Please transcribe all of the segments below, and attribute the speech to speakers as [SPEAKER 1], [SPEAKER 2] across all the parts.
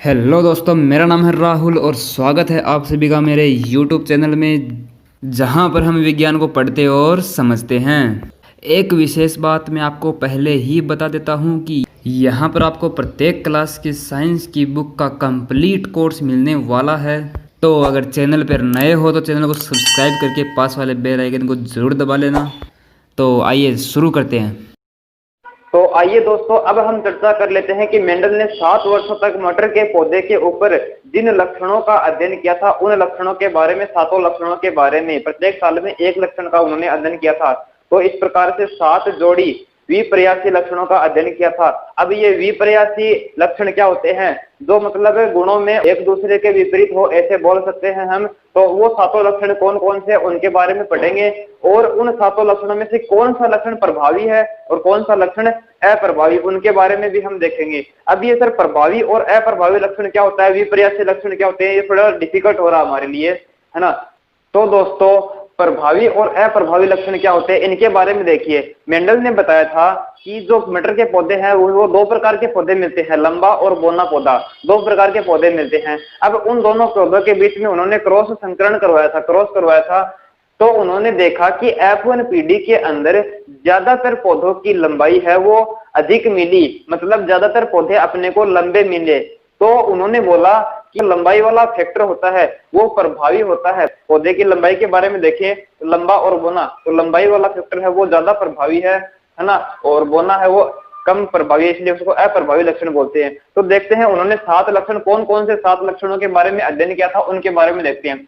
[SPEAKER 1] Hello दोस्तों, मेरा नाम है राहुल और स्वागत है आप सभी का मेरे यूट्यूब चैनल में, जहां पर हम विज्ञान को पढ़ते और समझते हैं। एक विशेष बात मैं आपको पहले ही बता देता हूं कि यहां पर आपको प्रत्येक क्लास की साइंस की बुक का कंप्लीट कोर्स मिलने वाला है। तो अगर चैनल पर नए हो तो चैनल को सब्सक्राइब करके पास वाले बेल आइकन को ज़रूर दबा लेना। तो आइए शुरू करते हैं।
[SPEAKER 2] तो आइए दोस्तों, अब हम चर्चा कर लेते हैं कि मेंडल ने 7 वर्षों तक मटर के पौधे के ऊपर जिन लक्षणों का अध्ययन किया था, उन लक्षणों के बारे में, 7 लक्षणों के बारे में प्रत्येक साल में एक लक्षण का उन्होंने अध्ययन किया था। तो इस प्रकार से 7 जोड़ी विपर्यासी लक्षणों का अध्ययन किया था। अब ये विपर्यासी लक्षण क्या होते हैं? जो मतलब गुणों में एक दूसरे के विपरीत हो, ऐसे बोल सकते हैं हम। तो वो 7 लक्षण कौन कौन से, उनके बारे में पढ़ेंगे और उन 7 लक्षणों में से कौन सा लक्षण प्रभावी है और कौन सा लक्षण अप्रभावी, उनके बारे में भी हम देखेंगे। अब ये सर प्रभावी और अप्रभावी लक्षण क्या होता है, विपर्यासी लक्षण क्या होते हैं, ये थोड़ा डिफिकल्ट हो रहा है हमारे लिए, है ना। तो दोस्तों, प्रभावी और अप्रभावी लक्षण क्या होते हैं, इनके बारे में देखिए। मेंडल ने बताया था कि जो मटर के पौधे हैं वो 2 प्रकार के पौधे मिलते हैं, लंबा और बोना पौधा, 2 प्रकार के पौधे मिलते हैं। अब उन दोनों पौधों के बीच में उन्होंने क्रॉस संकरण करवाया था। तो उन्होंने देखा कि F1 पीढ़ी के अंदर ज्यादातर पौधों की लंबाई है वो अधिक मिली, मतलब ज्यादातर पौधे अपने को लंबे मिले। तो उन्होंने बोला कि लंबाई वाला फैक्टर होता है वो प्रभावी होता है। पौधे की लंबाई के बारे में देखें, लंबा और बोना, तो लंबाई वाला फैक्टर है वो ज्यादा प्रभावी है ना, और बोना है वो कम प्रभावी है, इसलिए उसको अप्रभावी लक्षण बोलते हैं। तो देखते हैं उन्होंने 7 लक्षण, कौन कौन से 7 लक्षणों के बारे में अध्ययन किया था, उनके बारे में देखते हैं।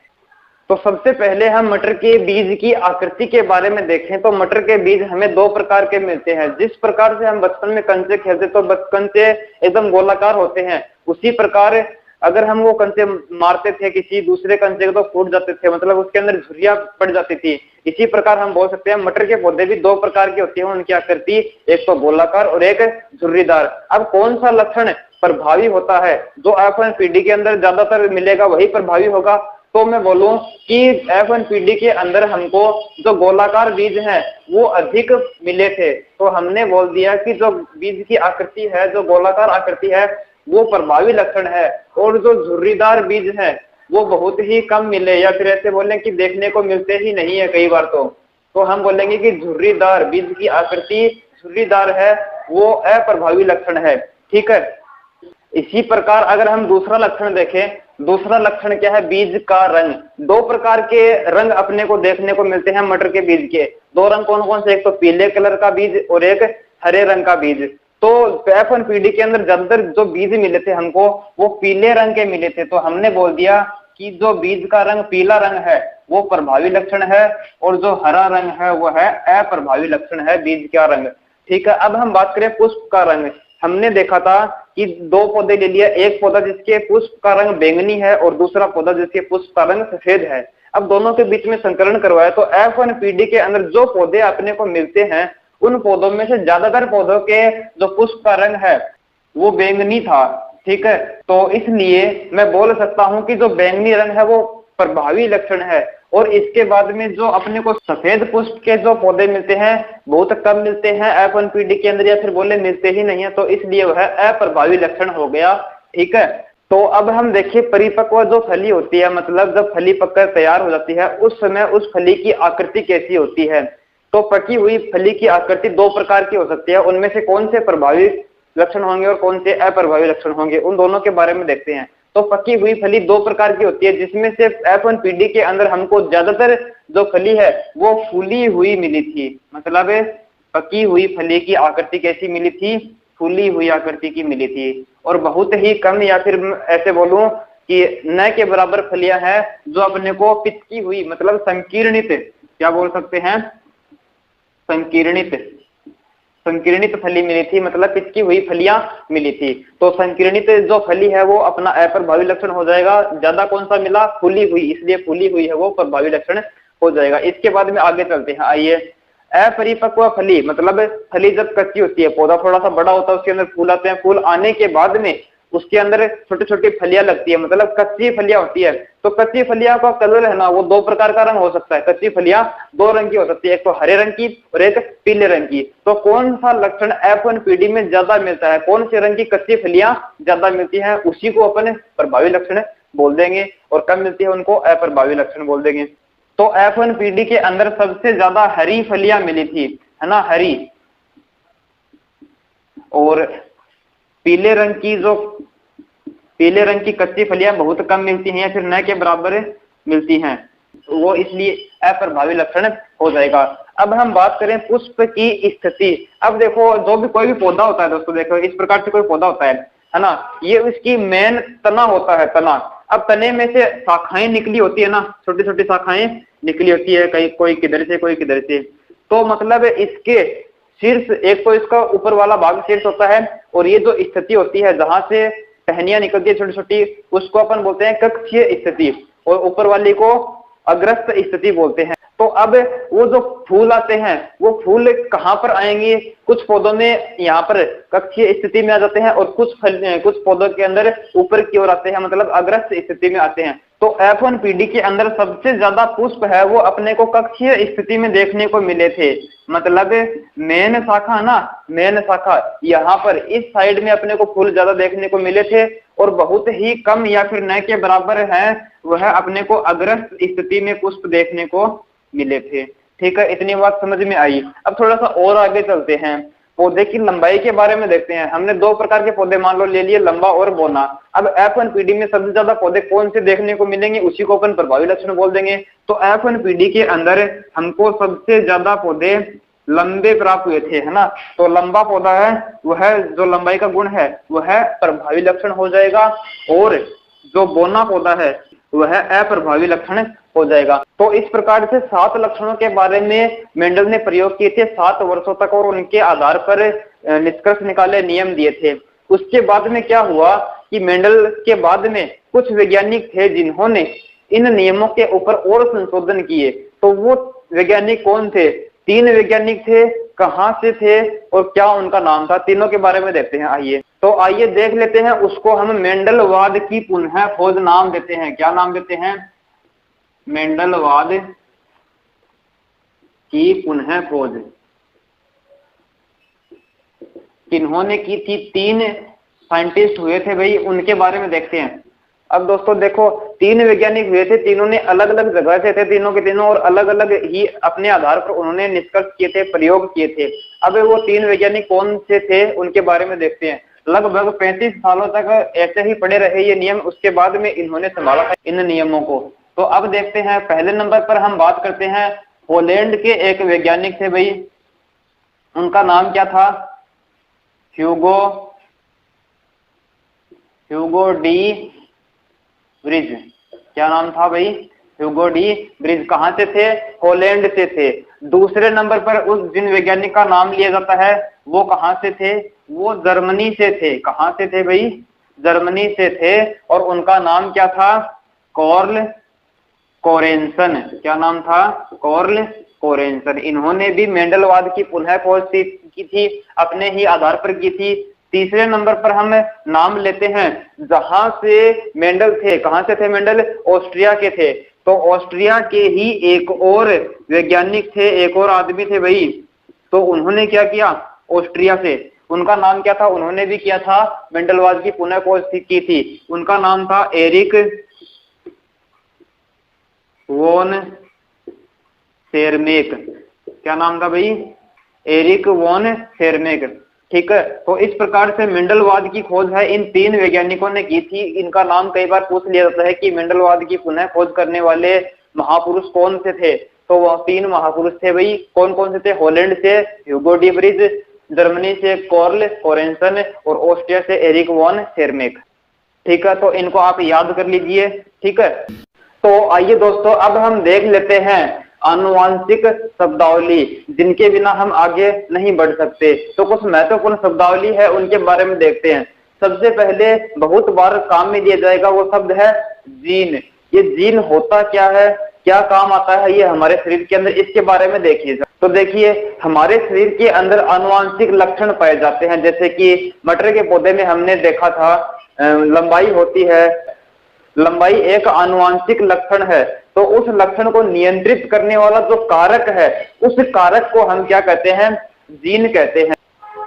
[SPEAKER 2] तो सबसे पहले हम मटर के बीज की आकृति के बारे में देखें तो मटर के बीज हमें 2 प्रकार के मिलते हैं। जिस प्रकार से हम बचपन में कंचे खेलते तो कंचे एकदम गोलाकार होते हैं, उसी प्रकार अगर हम वो कंचे मारते थे किसी दूसरे कंचे को तो फूट जाते थे, मतलब उसके अंदर झुर्रियां पड़ जाती थी। इसी प्रकार हम बोल सकते हैं मटर के पौधे भी 2 प्रकार के होते हैं, उनकी आकृति, एक तो गोलाकार और एक झुर्रीदार। अब कौन सा लक्षण प्रभावी होता है, जो F1 पीढ़ी के अंदर ज्यादातर मिलेगा वही प्रभावी होगा। तो मैं बोलूं कि F1 पीढ़ी के अंदर हमको जो गोलाकार बीज हैं वो अधिक मिले थे, तो हमने बोल दिया कि जो बीज की आकृति है, जो गोलाकार आकृति है, वो प्रभावी लक्षण है। और जो झुर्रीदार बीज है वो बहुत ही कम मिले, या फिर ऐसे बोलें कि देखने को मिलते ही नहीं है कई बार। तो हम बोलेंगे कि झुर्रीदार बीज की आकृति झुर्रीदार है, वो अप्रभावी लक्षण है, ठीक है। इसी प्रकार अगर हम दूसरा लक्षण देखें, दूसरा लक्षण क्या है, बीज का रंग। 2 प्रकार के रंग अपने को देखने को मिलते हैं मटर के बीज के। 2 रंग कौन कौन से, एक तो पीले कलर का बीज और एक हरे रंग का बीज। तो F1 पीढ़ी के अंदर ज्यादातर जो बीज मिले थे हमको वो पीले रंग के मिले थे, तो हमने बोल दिया कि जो बीज का रंग पीला रंग है वो प्रभावी लक्षण है, और जो हरा रंग है वो है अप्रभावी लक्षण है, बीज का रंग, ठीक है। अब हम बात करें पुष्प का रंग। हमने देखा था कि 2 पौधे ले लिया, एक पौधा जिसके पुष्प का रंग बैंगनी है और दूसरा पौधा जिसके पुष्प का रंग सफेद है। अब दोनों के बीच में संकरण करवाया तो F1 पीढ़ी के अंदर जो पौधे अपने को मिलते हैं उन पौधों में से ज्यादातर पौधों के जो पुष्प का रंग है वो बैंगनी था, ठीक है। तो इसलिए मैं बोल सकता हूं कि जो बैंगनी रंग है वो प्रभावी लक्षण है। और इसके बाद में जो अपने को सफेद पुष्प के जो पौधे मिलते हैं बहुत कम मिलते हैं F1 पीढ़ी के अंदर, या फिर बोले मिलते ही नहीं है, तो इसलिए वह अप्रभावी लक्षण हो गया, ठीक है। तो अब हम देखिए परिपक्व जो फली होती है, मतलब जब फली पककर तैयार हो जाती है उस समय उस फली की आकृति कैसी होती है। तो पकी हुई फली की आकृति 2 प्रकार की हो सकती है, उनमें से कौन से प्रभावी लक्षण होंगे और कौन से अप्रभावी लक्षण होंगे, उन दोनों के बारे में देखते हैं। तो पकी हुई फली 2 प्रकार की होती है, जिसमें से F1 पीढ़ी के अंदर हमको ज्यादातर जो फली है वो फूली हुई मिली थी, मतलब पकी हुई फली की आकृति कैसी मिली थी, फूली हुई आकृति की मिली थी। और बहुत ही कम, या फिर ऐसे बोलूं कि न के बराबर फलियां हैं जो अपने को पिचकी हुई, मतलब संकीर्णित, क्या बोल सकते हैं, संकीर्णित फली मिली थी, मतलब पिचकी हुई फलियां मिली थी। तो संकीर्णित जो फली है वो अपना अप्रभावी लक्षण हो जाएगा। ज्यादा कौन सा मिला, फूली हुई, इसलिए फूली हुई है वो प्रभावी लक्षण हो जाएगा। इसके बाद में आगे चलते हैं, आइए। अपरिपक्व फली, मतलब फली जब कच्ची होती है, पौधा थोड़ा सा बड़ा होता है, उसके अंदर फूल आते हैं, फूल आने के बाद में उसके अंदर छोटी छोटी फलियां लगती है, मतलब कच्ची फलियां होती है। तो कच्ची फलियां का कलर है ना, वो दो प्रकार का रंग हो सकता है। कच्ची फलियां दो रंग की हो सकती है, एक तो हरे रंग की और एक पीले रंग की। तो कौन सा लक्षण F1PD में ज्यादा मिलता है, कौन से रंग की कच्ची फलियां ज्यादा मिलती है, उसी को अपन प्रभावी लक्षण बोल देंगे, और कम मिलती है उनको अप्रभावी लक्षण बोल देंगे। तो F1PD के अंदर सबसे ज्यादा हरी फलियां मिली थी, है ना, हरी। और पीले रंग की कच्ची फलियां बहुत कम मिलती हैं या फिर न के बराबर मिलती हैं, वो इसलिए अप्रभावी लक्षण हो जाएगा। अब हम बात करें पुष्प की स्थिति। अब देखो, जो भी कोई भी पौधा होता है दोस्तों, देखो इस प्रकार से कोई पौधा होता है ना, ये उसकी मेन तना होता है, तना। अब तने में से शाखाएं निकली होती है ना, छोटी छोटी शाखाएं निकली होती है, कहीं कोई किधर से कोई किधर से। तो मतलब इसके शीर्ष, एक तो इसका ऊपर वाला भाग शीर्ष होता है, और ये जो स्थिति होती है जहां से टहनियां निकलती है छोटी छोटी, उसको अपन बोलते हैं कक्षीय स्थिति, और ऊपर वाली को अग्रस्त स्थिति बोलते हैं। तो अब वो जो फूल आते हैं, वो फूल कहाँ पर आएंगे, कुछ पौधों में यहाँ पर कक्षीय स्थिति में आ जाते हैं, और कुछ पौधों के अंदर ऊपर की ओर आते हैं, मतलब अग्रस्त स्थिति में आते हैं। तो F1PD के अंदर सबसे ज्यादा पुष्प है वो अपने को कक्षीय स्थिति में देखने को मिले थे। मतलब मेन शाखा ना, मेन शाखा यहाँ पर इस साइड में अपने को फूल ज्यादा देखने को मिले थे, और बहुत ही कम या फिर न के बराबर है वह अपने को अग्रस्त स्थिति में पुष्प देखने को मिले थे। ठीक है, इतनी बात समझ में आई। अब थोड़ा सा और आगे चलते हैं, पौधे की लंबाई के बारे में देखते हैं। हमने दो प्रकार के पौधे मान लो ले लिए, लंबा और बौना। अब F1PD में सबसे ज्यादा पौधे कौन से देखने को मिलेंगे, उसी को अपन प्रभावी लक्षण बोल देंगे। तो F1PD के अंदर हमको सबसे ज्यादा पौधे लंबे प्राप्त हुए थे, है ना। तो लंबा पौधा है वह, जो लंबाई का गुण है वह प्रभावी लक्षण हो जाएगा, और जो बौना पौधा है वह अप्रभावी लक्षण हो जाएगा। तो इस प्रकार से 7 लक्षणों के बारे में मेंडल ने प्रयोग किए थे 7 वर्षों तक, और उनके आधार पर निष्कर्ष निकाले, नियम दिए थे। उसके बाद में क्या हुआ कि मेंडल के बाद में कुछ वैज्ञानिक थे जिन्होंने इन नियमों के ऊपर और संशोधन किए। तो वो वैज्ञानिक कौन थे? 3 वैज्ञानिक थे। कहाँ से थे और क्या उनका नाम था, तीनों के बारे में देखते हैं। आइए तो आइए देख लेते हैं। उसको हम मेंडलवाद की पुनः खोज नाम देते हैं। क्या नाम देते हैं? मेंडलवाद की पुनः खोज। किन्होंने की थी? 3 साइंटिस्ट हुए थे भाई, उनके बारे में देखते हैं। अब दोस्तों देखो, 3 वैज्ञानिक हुए थे, तीनों ने अलग अलग जगह से थे, तीनों के तीनों, और अलग अलग ही अपने आधार पर उन्होंने निष्कर्ष किए थे, प्रयोग किए थे। अब वो 3 वैज्ञानिक कौन से थे उनके बारे में देखते हैं। लगभग 35 सालों तक ऐसे ही पड़े रहे ये नियम, उसके बाद में इन्होंने संभाला था इन नियमों को। तो अब देखते हैं, पहले नंबर पर हम बात करते हैं हॉलैंड के एक वैज्ञानिक थे भाई, उनका नाम क्या था? Hugo de bridge. क्या नाम था भाई? Hugo de bridge. कहां से थे? हॉलैंड से थे। दूसरे नंबर पर उस जिन वैज्ञानिक का नाम लिया जाता है वो कहां से थे? वो जर्मनी से थे। कहां से थे भाई? जर्मनी से थे, और उनका नाम क्या था? कार्ल कोरेंसन। क्या नाम था? कार्ल कोरेंसन। इन्होंने भी मेंडलवाद की पुनः खोज की थी, अपने ही आधार पर की थी। तीसरे नंबर पर हम नाम लेते हैं जहां से मेंडल थे। कहां से थे मेंडल? ऑस्ट्रिया के थे। तो ऑस्ट्रिया के ही एक और वैज्ञानिक थे, एक और आदमी थे भाई। तो उन्होंने क्या किया? ऑस्ट्रिया से, उनका नाम क्या था? उन्होंने भी किया था मेंडलवाद की पुनः खोज की थी। उनका नाम था एरिक वॉन शेरमेक। क्या नाम था भाई? Erich von Tschermak. ठीक है, तो इस प्रकार से मेंडलवाद की खोज है इन 3 वैज्ञानिकों ने की थी। इनका नाम कई बार पूछ लिया जाता है कि मेंडलवाद की पुनः खोज करने वाले महापुरुष कौन से थे। तो वह 3 महापुरुष थे भाई। कौन कौन से थे? हॉलैंड से ह्यूगो डी ब्रिज, जर्मनी से कार्ल कोरेंसन, और ऑस्ट्रिया से एरिक वॉन शेरमेक। ठीक है, तो इनको आप याद कर लीजिए। ठीक है, तो आइए दोस्तों, अब हम देख लेते हैं आनुवांशिक शब्दावली, जिनके बिना हम आगे नहीं बढ़ सकते। तो कुछ महत्वपूर्ण शब्दावली है, उनके बारे में देखते हैं। सबसे पहले बहुत बार काम में लिया जाएगा वो शब्द है जीन। ये जीन होता क्या है, क्या काम आता है ये हमारे शरीर के अंदर, इसके बारे में देखिए। तो देखिए, हमारे शरीर के अंदर आनुवांशिक लक्षण पाए जाते हैं, जैसे कि मटर के पौधे में हमने देखा था लंबाई होती है, लंबाई एक आनुवंशिक लक्षण है, तो उस लक्षण को नियंत्रित करने वाला जो कारक है, उस कारक को हम क्या कहते हैं? जीन कहते हैं।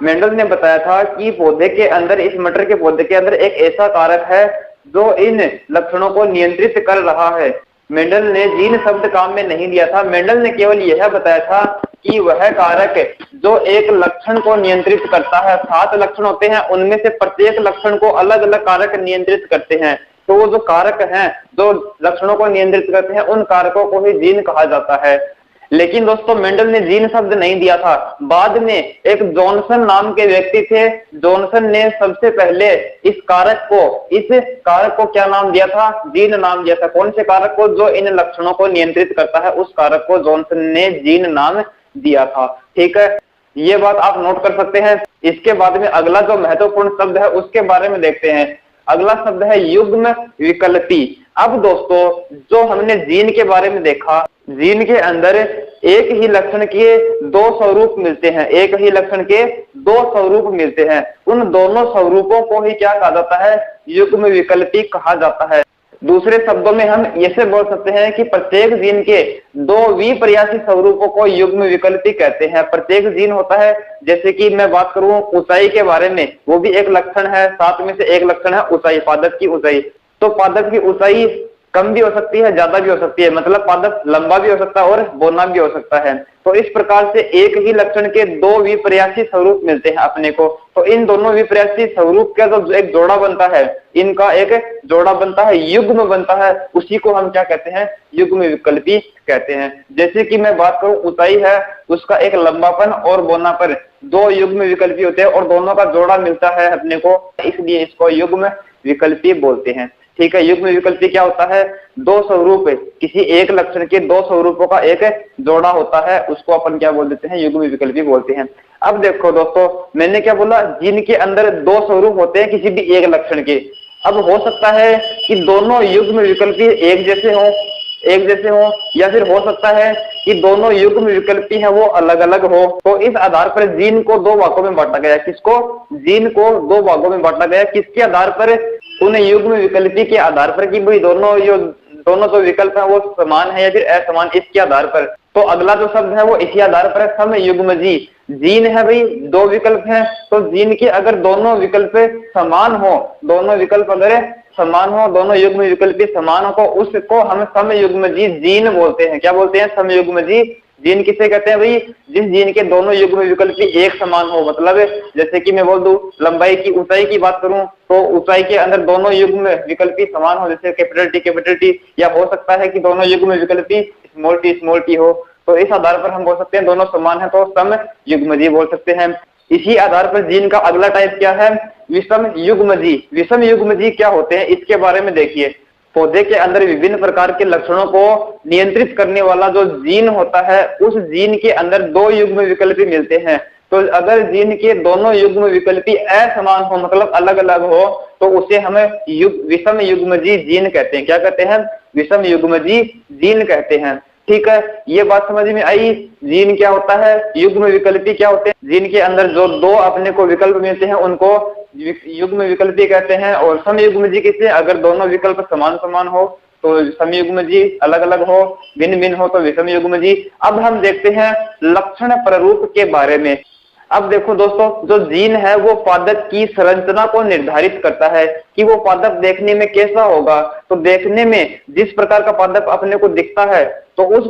[SPEAKER 2] मेंडल ने बताया था कि पौधे के अंदर, इस मटर के पौधे के अंदर एक ऐसा कारक है जो इन लक्षणों को नियंत्रित कर रहा है। मेंडल ने जीन शब्द काम में नहीं लिया था, मेंडल ने केवल यह बताया था कि वह कारक जो एक लक्षण को नियंत्रित करता है, 7 लक्षण होते हैं, उनमें से प्रत्येक लक्षण को अलग अलग कारक नियंत्रित करते हैं। तो वो जो कारक हैं जो लक्षणों को नियंत्रित करते हैं, उन कारकों को ही जीन कहा जाता है। लेकिन दोस्तों मेंडल ने जीन शब्द नहीं दिया था, बाद में एक जॉनसन नाम के व्यक्ति थे, जॉनसन ने सबसे पहले इस कारक को क्या नाम दिया था? जीन नाम दिया था। कौन से कारक को? जो इन लक्षणों को नियंत्रित करता है, उस कारक को जॉनसन ने जीन नाम दिया था। ठीक है, ये बात आप नोट कर सकते हैं। इसके बाद में अगला जो महत्वपूर्ण शब्द है उसके बारे में देखते हैं। अगला शब्द है युग्म विकल्पी। अब दोस्तों जो हमने जीन के बारे में देखा, जीन के अंदर एक ही लक्षण के 2 स्वरूप मिलते हैं, एक ही लक्षण के 2 स्वरूप मिलते हैं। उन दोनों स्वरूपों को ही क्या कहा जाता है? युग्म विकल्पी कहा जाता है। दूसरे शब्दों में हम ऐसे बोल सकते हैं कि प्रत्येक जीन के 2 विपर्यासी स्वरूपों को युग्म विकल्पी कहते हैं। प्रत्येक जीन होता है, जैसे कि मैं बात करूं ऊंचाई के बारे में, वो भी एक लक्षण है, 7 में से एक लक्षण है ऊंचाई, पादप की ऊंचाई। तो पादप की ऊंचाई कम भी हो सकती है, ज्यादा भी हो सकती है, मतलब पादप लंबा भी हो सकता है और बौना भी हो सकता है। तो इस प्रकार से एक ही लक्षण के 2 विपर्यासी स्वरूप मिलते हैं अपने को। तो इन दोनों विपर्यासी स्वरूप का जो एक जोड़ा बनता है, इनका एक जोड़ा बनता है, युग्म बनता है, उसी को हम क्या कहते हैं? युग्म विकल्पी कहते हैं। जैसे कि मैं बात करूं ऊंचाई है, उसका एक लंबापन और बौनापन 2 युग्म विकल्पी होते हैं और दोनों का जोड़ा मिलता है अपने को, इसलिए इसको युग्म विकल्पी बोलते हैं। ठीक है, युग्म विकल्पी क्या होता है? 2 स्वरूप, किसी एक लक्षण के 2 स्वरूपों का एक जोड़ा होता है, उसको अपन क्या बोल देते हैं? युग्म विकल्पी बोलते हैं। अब देखो दोस्तों, मैंने क्या बोला? जीन के अंदर 2 स्वरूप होते हैं किसी भी एक लक्षण के। अब हो सकता है कि दोनों युग्म विकल्पी एक जैसे हो, या फिर हो सकता है कि दोनों युग्म विकल्पी हैं वो अलग अलग हो। तो इस आधार पर जीन को 2 भागों में बांटा गया। किसको? जीन को 2 भागों में बांटा गया। किसके आधार पर? उन युग्म विकल्पी के आधार पर कि भाई दोनों जो विकल्प है वो समान है या फिर असमान, इसके आधार पर। तो अगला जो शब्द है वो इसी आधार पर है, समयुग्मजी। जीन है भाई, 2 विकल्प हैं, तो जीन के अगर दोनों विकल्प समान हो, दोनों विकल्प अगर समान हो, दोनों युग्म विकल्पी समान हो, तो उसको हम समयुग्मजी जीन बोलते हैं। क्या बोलते हैं? समयुग्मजी जीन। किसे कहते हैं भाई? जिस जीन के दोनों युग्म विकल्पी एक समान हो। मतलब जैसे कि मैं बोल दूं, लंबाई की, ऊंचाई की बात करूं, तो ऊंचाई के अंदर दोनों युग्म विकल्पी समान हो, जैसे कैपिटल टी, या हो सकता है कि दोनों युग्म विकल्पी स्मॉल टी हो। तो इस आधार पर हम बोल सकते हैं दोनों समान है, तो समयुग्मजी बोल सकते हैं। इसी आधार पर जीन का अगला टाइप क्या है? विषम युग्मजी। विषम युग्मजी क्या होते हैं इसके बारे में देखिए। पौधे के अंदर विभिन्न प्रकार के लक्षणों को नियंत्रित करने वाला जो जीन होता है, उस जीन के अंदर 2 युग्म विकल्पी मिलते हैं। तो अगर जीन के दोनों युग्म विकल्पी असमान हो, मतलब अलग अलग हो, तो उसे हमें विषम युग्मजी जीन कहते हैं। क्या कहते हैं? विषम युग्मजी जीन कहते हैं। ठीक है, ये बात समझ में आई। जीन क्या होता है, युग्म विकल्पी क्या होते हैं। जीन के अंदर जो 2 अपने को विकल्प मिलते हैं उनको युग्म विकल्पी कहते हैं। और समयुग्मजी किसे? अगर दोनों विकल्प समान समान हो तो समयुग्मजी, अलग अलग हो, भिन्न भिन्न हो तो विषम युग्मजी। अब हम देखते हैं लक्षण प्ररूप के बारे में। अब देखो दोस्तों, जो जीन है वो पादप की संरचना को निर्धारित करता है कि वो पादप देखने में कैसा होगा। तो देखने में जिस प्रकार का पादप अपने को दिखता है, तो उस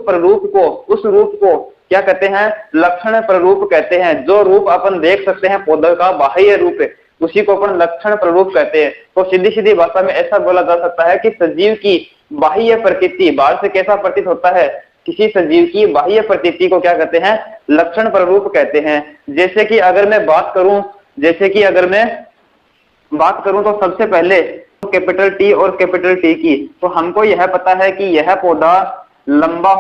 [SPEAKER 2] रूप को क्या कहते हैं? लक्षण प्ररूप कहते हैं। जो रूप अपन देख सकते हैं पौधे का बाह्य रूप, उसी को अपन लक्षण प्ररूप कहते हैं। तो सीधी सीधी भाषा में ऐसा बोला जा सकता है कि सजीव की बाह्य प्रकृति बाहर से कैसा प्रतीत होता है, किसी सजीव की बाह्य प्रतीति को क्या कहते हैं? लक्षण प्ररूप कहते हैं। जैसे कि अगर मैं बात करूं तो सबसे पहले कैपिटल टी और कैपिटल टी की, तो हमको यह पता है कि यह पौधा लंबा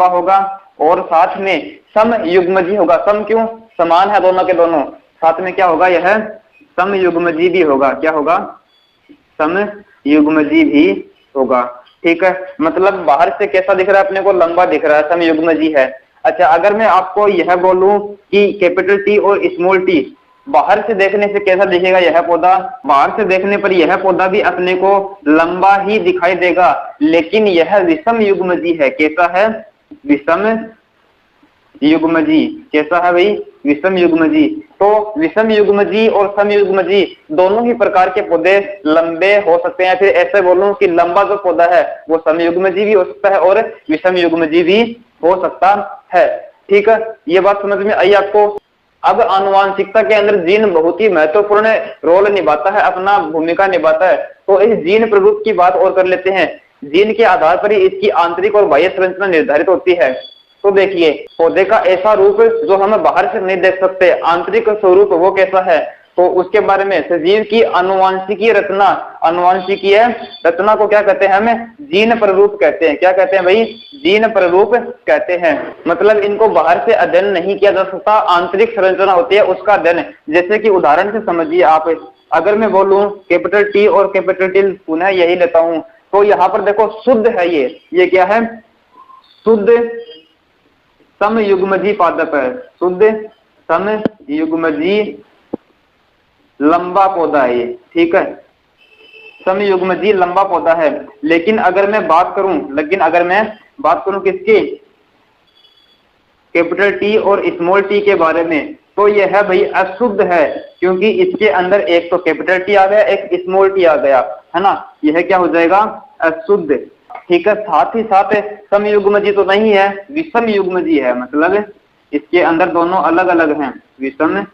[SPEAKER 2] होगा और साथ में समयुग्मजी होगा। सम क्यों? समान है दोनों के दोनों, साथ में क्या होगा? यह समयुग्मजी भी होगा। क्या होगा? समयुग्मजी भी होगा। ठीक है, मतलब बाहर से कैसा दिख रहा है अपने को? लंबा दिख रहा है, समयुग्मजी है। अच्छा, अगर मैं आपको यह बोलूं कि कैपिटल टी और स्मॉल टी, बाहर से देखने से कैसा दिखेगा यह पौधा? बाहर से देखने पर यह पौधा भी अपने को लंबा ही दिखाई देगा, लेकिन यह विषम युग्मजी है। कैसा है? विषम युग्मजी। कैसा है भाई? विषम युग्मजी। तो विषम युग्मजी और सम युग्मजी दोनों ही प्रकार के पौधे लंबे हो सकते हैं। फिर ऐसे बोलूं कि लंबा जो पौधा है वो सम युग्मजी भी हो सकता है और विषम युग्मजी भी हो सकता है। ठीक है, ये बात समझ में आई आपको? अब आनुवांशिकता के अंदर जीन बहुत ही महत्वपूर्ण रोल निभाता है, अपना भूमिका निभाता है। तो इस जीन प्ररूप की बात और कर लेते हैं। जीन के आधार पर ही इसकी आंतरिक और बाह्य संरचना निर्धारित होती है। तो देखिए, पौधे का ऐसा रूप जो हम बाहर से नहीं देख सकते, आंतरिक स्वरूप वो कैसा है, तो उसके बारे में सजीव की आनुवांशिकीय रचना, आनुवांशिकीय रचना को क्या कहते हैं? हमें जीन प्ररूप कहते हैं। क्या कहते हैं भाई? जीन प्ररूप कहते हैं। मतलब इनको बाहर से अध्ययन नहीं किया जा सकता, आंतरिक संरचना होती है उसका अध्ययन। जैसे कि उदाहरण से समझिए आप, अगर मैं बोलूं कैपिटल टी और कैपिटल टी पुनः यही लेता हूं, तो यहाँ पर देखो शुद्ध है ये क्या है? शुद्ध समयुग्मजी पादप है। शुद्ध समयुग्मजी लंबा पौधा है ये। ठीक है, समयुग्मजी लंबा पौधा है। लेकिन अगर मैं बात करूं किसकी? कैपिटल टी और स्मॉल टी के बारे में, तो यह भाई अशुद्ध है, क्योंकि इसके अंदर एक तो कैपिटल टी आ गया, एक स्मॉल टी आ गया, है ना? यह क्या हो जाएगा? अशुद्ध। ठीक है, साथ ही साथ समयुग्मजी तो नहीं है, विषम युग्मजी है। मतलब इसके अंदर दोनों अलग अलग हैं, विषम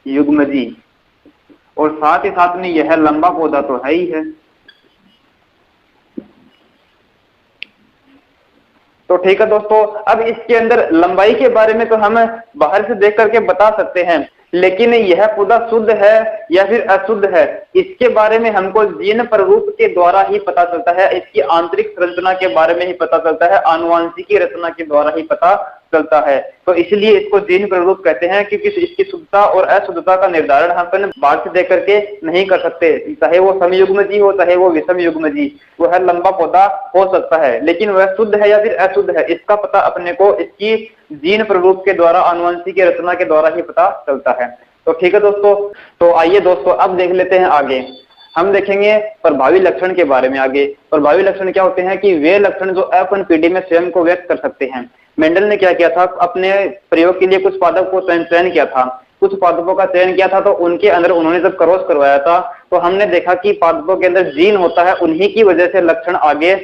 [SPEAKER 2] युग्मजी। और साथ ही साथ में यह लंबा पौधा तो है ही है। तो ठीक है दोस्तों, अब इसके अंदर लंबाई के बारे में तो हम बाहर से देख करके बता सकते हैं, लेकिन यह पौधा शुद्ध है या फिर अशुद्ध है, इसके बारे में हमको जीन प्ररूप के द्वारा ही पता चलता है। इसकी आंतरिक संरचना के बारे में ही पता चलता है, आनुवांशिकी रचना के द्वारा ही पता चलता है। तो इसलिए इसको जीन प्ररूप कहते हैं, क्योंकि इसकी शुद्धता और अशुद्धता का निर्धारण हम अपन बाहर से देख करके नहीं कर सकते। चाहे वो समयुग्मजी हो, चाहे वो विषम युग्मजी, वह लंबा पौधा हो सकता है, लेकिन वह शुद्ध है या फिर अशुद्ध है, इसका पता अपने को इसकी जीन प्ररूप के द्वारा, आनुवंशिकी रचना के द्वारा ही पता चलता है। तो ठीक है दोस्तों, तो आइए दोस्तों अब देख लेते हैं आगे। हम देखेंगे प्रभावी लक्षण के बारे में आगे। प्रभावी लक्षण क्या होते हैं? कि वे लक्षण जो अपन पीढ़ी में स्वयं को व्यक्त कर सकते हैं। मेंडल ने क्या किया था? अपने प्रयोग के लिए कुछ पादप को चयन किया था, कुछ पादपों का चयन किया था। तो उनके अंदर उन्होंने जब क्रॉस करवाया था, तो हमने देखा कि पादपों के अंदर जीन होता है, उन्हीं की वजह से लक्षण आगे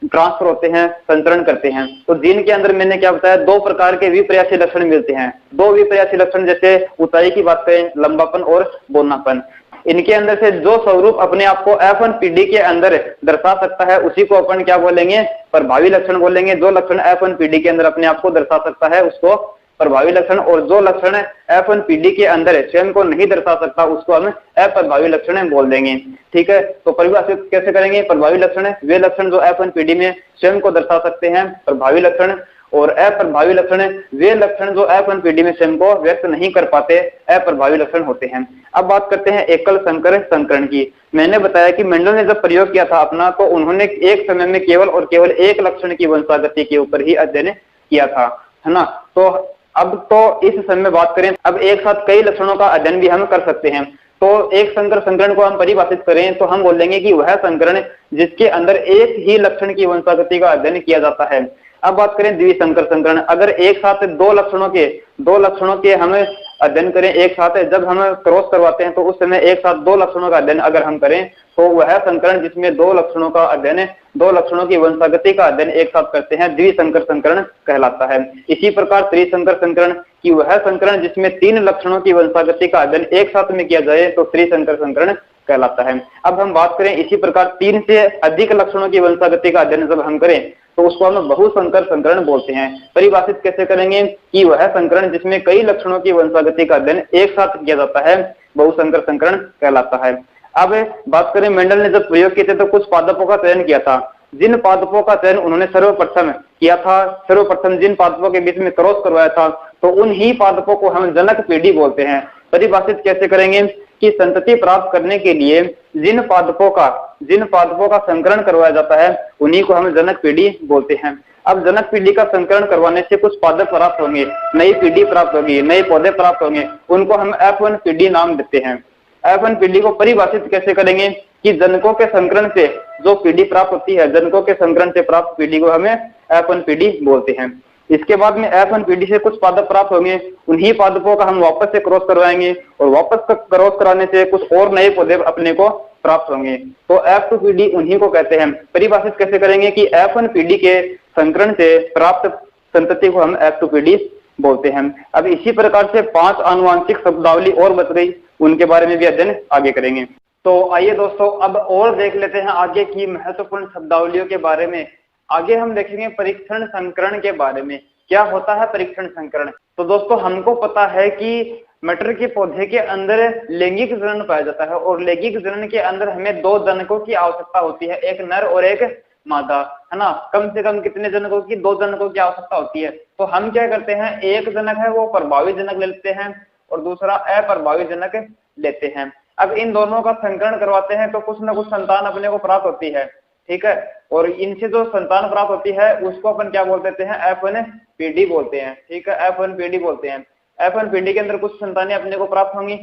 [SPEAKER 2] ट्रांसफर होते हैं, संचरण करते हैं। तो जीन के अंदर मैंने क्या बताया? दो प्रकार के विपर्यासी लक्षण मिलते हैं। दो विपर्यासी लक्षण, जैसे ऊंचाई की बात करें, लंबापन और बौनापन। इनके अंदर से जो स्वरूप अपने आप को F1 पीढ़ी के अंदर दर्शा सकता है, उसी को अपन क्या बोलेंगे? प्रभावी लक्षण बोलेंगे। जो लक्षण F1 पीढ़ी के अंदर अपने आप को दर्शा सकता है उसको प्रभावी लक्षण, और जो लक्षण F1 पीढ़ी के अंदर स्वयं को नहीं दर्शा सकता उसको हम अप्रभावी लक्षण बोल देंगे। ठीक है, तो परिभाषित कैसे करेंगे? प्रभावी लक्षण वे लक्षण जो F1 पीढ़ी में स्वयं को दर्शा सकते हैं, प्रभावी लक्षण, और अप्रभावी लक्षण वे लक्षण जो F1 पीढ़ी में स्वयं को व्यक्त नहीं कर पाते, अप्रभावी लक्षण होते हैं। अब बात करते हैं एकल संकर संकरण की। मैंने बताया कि मेंडल ने जब प्रयोग किया था अपना, तो उन्होंने एक समय में केवल और केवल एक लक्षण की वंशागति के ऊपर ही अध्ययन किया था, है ना? तो अब तो इस समय बात करें, अब एक साथ कई लक्षणों का अध्ययन भी हम कर सकते हैं। तो एक संकर संकरण को हम परिभाषित करें तो हम बोलेंगे कि वह संकरण जिसके अंदर एक ही लक्षण की वंशागति का अध्ययन किया जाता है। अब बात करें द्विसंकर संकरण, अगर एक साथ दो लक्षणों के हम अध्ययन करें एक साथ, जब हम क्रॉस करवाते हैं तो उस समय एक साथ दो लक्षणों का अध्ययन अगर हम करें, तो वह संकरण जिसमें दो लक्षणों का अध्ययन, दो लक्षणों की वंशागति का अध्ययन एक साथ करते हैं, द्विसंकर संकरण कहलाता है। इसी प्रकार त्रिसंकर संकरण की वह संकरण जिसमें तीन लक्षणों की वंशागति का अध्ययन एक साथ में किया जाए, तो त्रिसंकर संकरण कहलाता है। अब हम बात करें इसी प्रकार तीन से अधिक लक्षणों की वंशागति का अध्ययन जब हम करें, तो उसको हम बहुसंकर संकरण बोलते हैं। परिभाषित कैसे करेंगे? कि वह संकरण जिसमें कई लक्षणों की वंशागति का अध्ययन एक साथ किया जाता है, बहुसंकर संकरण कहलाता है। अब बात करें, मेंडल ने जब प्रयोग किए थे तो कुछ पादपों का चयन किया था। जिन पादपों का चयन उन्होंने सर्वप्रथम किया था, सर्वप्रथम जिन पादपों के बीच में क्रॉस करवाया था, तो उन ही पादपों को हम जनक पीढ़ी बोलते हैं। परिभाषित कैसे करेंगे? कि संतति प्राप्त करने के लिए जिन पादपों का संकरण करवाया जाता है, उन्हीं को हम जनक पीढ़ी बोलते हैं। अब जनक पीढ़ी का संकरण करवाने से कुछ पादप प्राप्त होंगे, नई पीढ़ी प्राप्त होगी, नए पौधे प्राप्त होंगे, उनको हम F1 पीढ़ी नाम देते हैं। F1 पीढ़ी को परिभाषित कैसे करेंगे कि जनकों के संकरण से जो पीढ़ी प्राप्त होती है, जनकों के संकरण से प्राप्त पीढ़ी को हमें F1 पीढ़ी बोलते हैं। इसके बाद में F1 पीढ़ी से कुछ पादप प्राप्त होंगे, उन्हीं पादपों का हम वापस से क्रॉस करवाएंगे और वापस क्रॉस कराने से कुछ और नए पौधे अपने को प्राप्त होंगे। तो F2 पीढ़ी उन्हीं को कहते हैं। परिभाषित कैसे करेंगे कि F1 पीढ़ी के संकरण से प्राप्त संतति को हम F2 पीढ़ी बोलते हैं। अब इसी प्रकार से 5 आनुवंशिक शब्दावली और बच गई, उनके बारे में भी अध्ययन आगे करेंगे। तो आइए दोस्तों अब और देख लेते हैं आगे की महत्वपूर्ण शब्दावलियों के बारे में। आगे हम देखेंगे परीक्षण संकरण के बारे में। क्या होता है परीक्षण संकरण? तो दोस्तों हमको पता है कि मटर के पौधे के अंदर लैंगिक जनन पाया जाता है और लैंगिक जनन के अंदर हमें 2 जनकों की आवश्यकता होती है, एक नर और एक मादा, है ना। कम से कम कितने जनकों की? 2 जनकों की आवश्यकता होती है। तो हम क्या करते हैं, एक जनक है वो प्रभावी जनक लेते हैं और दूसरा अप्रभावी जनक लेते हैं। अब इन दोनों का संकरण करवाते हैं तो कुछ ना कुछ संतान अपने को प्राप्त होती है, ठीक है। और इनसे जो संतान प्राप्त होती है उसको अपन क्या बोल देते हैं, F1 पीढ़ी बोलते हैं, ठीक है, F1 पीढ़ी बोलते हैं। F1 पीढ़ी के अंदर कुछ संतानें अपने को प्राप्त होंगी।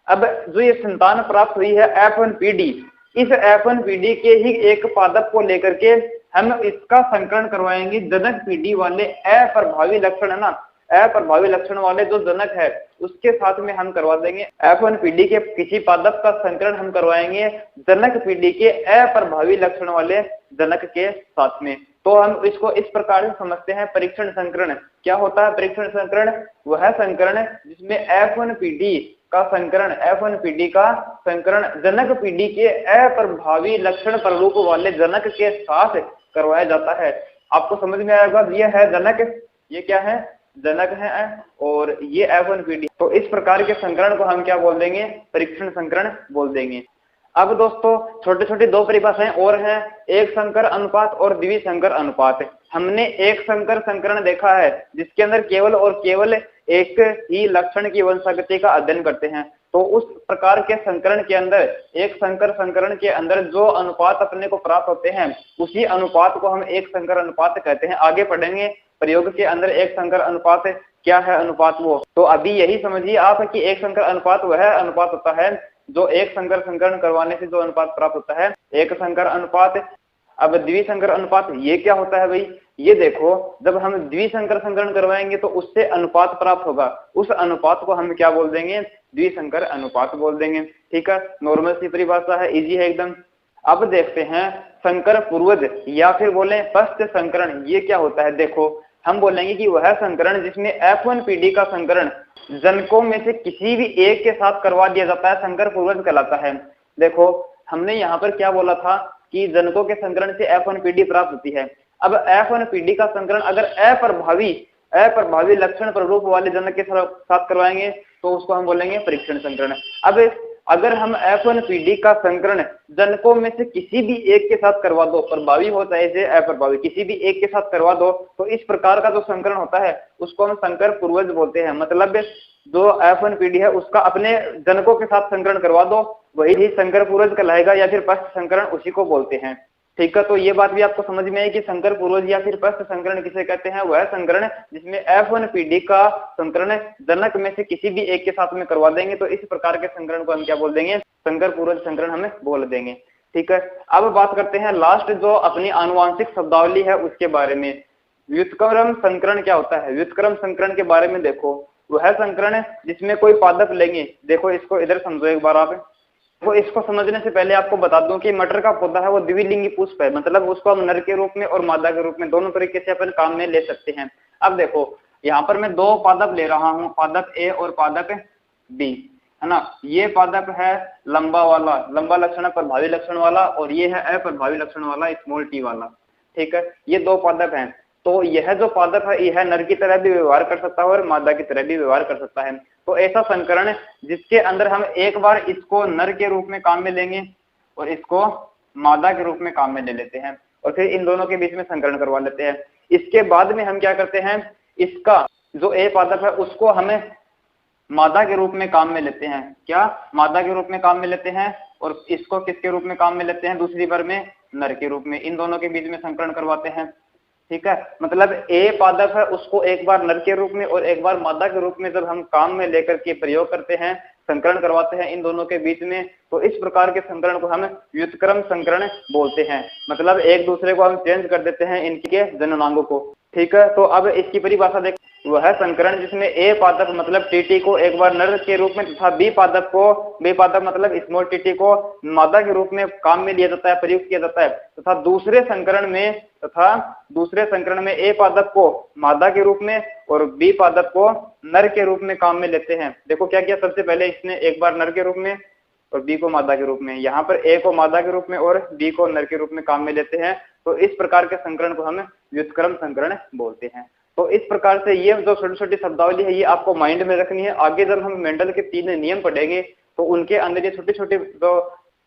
[SPEAKER 2] अब जो ये संतान प्राप्त हुई है F1 पीढ़ी, इस F1 पीढ़ी के ही एक पादप को लेकर के हम इसका संकरण करवाएंगे जनक पीढ़ी वाले अप्रभावी लक्षण, है ना, अप्रभावी लक्षण वाले जो जनक है उसके साथ में हम करवा देंगे। F1 पीढ़ी के किसी पादप का संकरण हम करवाएंगे जनक पीढ़ी के अप्रभावी लक्षण वाले जनक के साथ में। तो हम इसको इस प्रकार से समझते हैं परीक्षण संकरण। क्या होता है परीक्षण संकरण? वह संकरण जिसमें F1 पीढ़ी का संकरण, F1 पीढ़ी का संकरण जनक पीढ़ी के अप्रभावी लक्षण प्ररूप वाले जनक के साथ करवाया जाता है। आपको समझ में आएगा, ये है जनक, ये क्या है, जनक है, और ये F1 पीढ़ी। तो इस प्रकार के संकरण को हम क्या बोल देंगे, परीक्षण संकरण बोल देंगे। अब दोस्तों छोटे छोटे 2 परिभाषाएं और हैं, एक संकर अनुपात और द्विसंकर अनुपात। हमने एक संकर संकरण देखा है जिसके अंदर केवल और केवल एक ही लक्षण की वंशागति का अध्ययन करते हैं। तो उस प्रकार के संकरण के अंदर, एक संकर संकरण के अंदर जो अनुपात अपने को प्राप्त होते हैं उसी अनुपात को हम एक संकर अनुपात कहते हैं। आगे पढ़ेंगे प्रयोग के अंदर एक संकर अनुपात क्या है, अनुपात वो। तो अभी यही समझिए आप कि एक संकर अनुपात वह अनुपात होता है जो एक संकर संकरण करवाने से जो अनुपात प्राप्त होता है, एक संकर अनुपात। अब द्विसंकर अनुपात ये क्या होता है भाई? ये देखो, जब हम द्विसंकर संकरण करवाएंगे तो उससे अनुपात प्राप्त होगा, उस अनुपात को हम क्या बोल देंगे, द्विसंकर अनुपात बोल देंगे, ठीक है। नॉर्मल सी परिभाषा है, इजी है एकदम। अब देखते हैं संकर पूर्वज या फिर बोले पश्च संकरण, ये क्या होता है? देखो हम बोलेंगे कि वह संकरण जिसमें F1 पीढ़ी का संकरण जनकों में से किसी भी एक के साथ करवा दिया जाता है, संकर पूर्वज कहलाता है। देखो हमने यहाँ पर क्या बोला था कि जनकों के संकरण से F1 पीढ़ी प्राप्त होती है। अब F1 पीढ़ी का संकरण अगर अप्रभावी लक्षण प्ररूप वाले जनक के साथ करवाएंगे तो उसको हम बोलेंगे परीक्षण संकरण। अब अगर हम F1 पीढ़ी का संकरण जनकों में से किसी भी एक के साथ करवा दो, प्रभावी हो चाहे से अप्रभावी, किसी भी एक के साथ करवा दो, तो इस प्रकार का जो संकरण होता है उसको हम संकर पूर्वज बोलते हैं। मतलब जो F1 पीढ़ी है उसका अपने जनकों के साथ संकरण करवा दो, वही ही संकर पूर्वज कहलाएगा या फिर पश्च संकरण उसी को बोलते हैं, ठीक है। तो ये बात भी आपको समझ में आई कि संकर पूर्वज या फिर पश्च संकरण किसे कहते हैं? वह संकरण जिसमें F1 पीढ़ी का संकरण जनक में से किसी भी एक के साथ में करवा देंगे, तो इस प्रकार के संकरण को हम क्या बोल देंगे, संकर पूर्वज संकरण हमें बोल देंगे, ठीक है। अब बात करते हैं लास्ट जो अपनी आनुवंशिक शब्दावली है उसके बारे में। व्युत्क्रम संकरण क्या होता है? व्युत्क्रम संकरण के बारे में देखो, वह संकरण जिसमें कोई पादप लेंगे। देखो इसको इधर समझो एक बार आप। तो इसको समझने से पहले आपको बता दूं कि मटर का पौधा है वो द्विलिंगी पुष्प है, मतलब उसको हम नर के रूप में और मादा के रूप में दोनों तरीके से अपन काम में ले सकते हैं। अब देखो यहाँ पर मैं 2 पादप ले रहा हूँ, पादप ए और पादप बी, है ना। ये पादप है लंबा वाला, लंबा लक्षण प्रभावी लक्षण वाला, और ये है अप्रभावी लक्षण वाला, स्मॉल टी वाला, ठीक है। ये 2 पादप हैं। तो यह जो पादप है यह नर की तरह भी व्यवहार कर सकता है और मादा की तरह भी व्यवहार कर सकता है। तो ऐसा संकरण जिसके अंदर हम एक बार इसको नर के रूप में काम में लेंगे और इसको मादा के रूप में काम में ले लेते हैं और फिर इन दोनों के बीच में संकरण करवा लेते हैं। इसके बाद में हम क्या करते हैं, इसका जो ए पादप है उसको हमें मादा के रूप में काम में लेते हैं। क्या? मादा के रूप में काम में लेते हैं, और इसको किसके रूप में काम में लेते हैं? दूसरी बार में नर के रूप में। इन दोनों के बीच में संकरण करवाते हैं, ठीक है, मतलब ए पादप है उसको एक बार नर के रूप में और एक बार मादा के रूप में जब हम काम में लेकर के प्रयोग करते हैं, संकरण करवाते हैं इन दोनों के बीच में, तो इस प्रकार के संकरण को हम व्युत्क्रम संकरण बोलते हैं। मतलब एक दूसरे को हम चेंज कर देते हैं इनके जननांगों को। ठीक है, तो अब इसकी परिभाषा देख, वह संकरण जिसमें ए पादप मतलब टीटी को एक बार नर के रूप में तथा बी पादप मतलब स्मॉल टीटी को मादा के रूप में काम में लिया जाता है, प्रयुक्त किया जाता है, तथा दूसरे संकरण में ए पादप को मादा के रूप में और बी पादप को नर के रूप में काम में लेते हैं। देखो क्या किया, सबसे पहले इसने एक बार नर के रूप में और बी को मादा के रूप में, यहाँ पर ए को मादा के रूप में और बी को नर के रूप में काम में लेते हैं। तो इस प्रकार के संकरण को हम व्युत्क्रम संकरण बोलते हैं। तो इस प्रकार से ये जो छोटी छोटी शब्दावली है ये आपको माइंड में रखनी है। आगे जब हम मेंडल के 3 नियम पढ़ेंगे तो उनके अंदर ये छोटी छोटी जो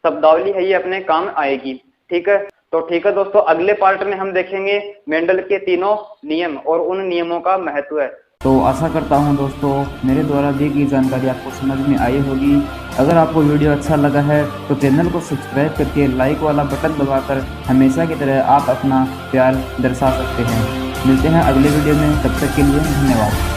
[SPEAKER 2] शब्दावली है ये अपने काम आएगी। ठीक है, तो ठीक है दोस्तों, अगले पार्ट में हम देखेंगे मेंडल के 3 नियम और उन नियमों का महत्व है।
[SPEAKER 1] तो आशा करता हूं दोस्तों मेरे द्वारा दी गई जानकारी आपको समझ में आई होगी। अगर आपको वीडियो अच्छा लगा है तो चैनल को सब्सक्राइब करके लाइक वाला बटन दबाकर हमेशा की तरह आप अपना प्यार दर्शा सकते हैं। मिलते हैं अगले वीडियो में, तब तक के लिए धन्यवाद।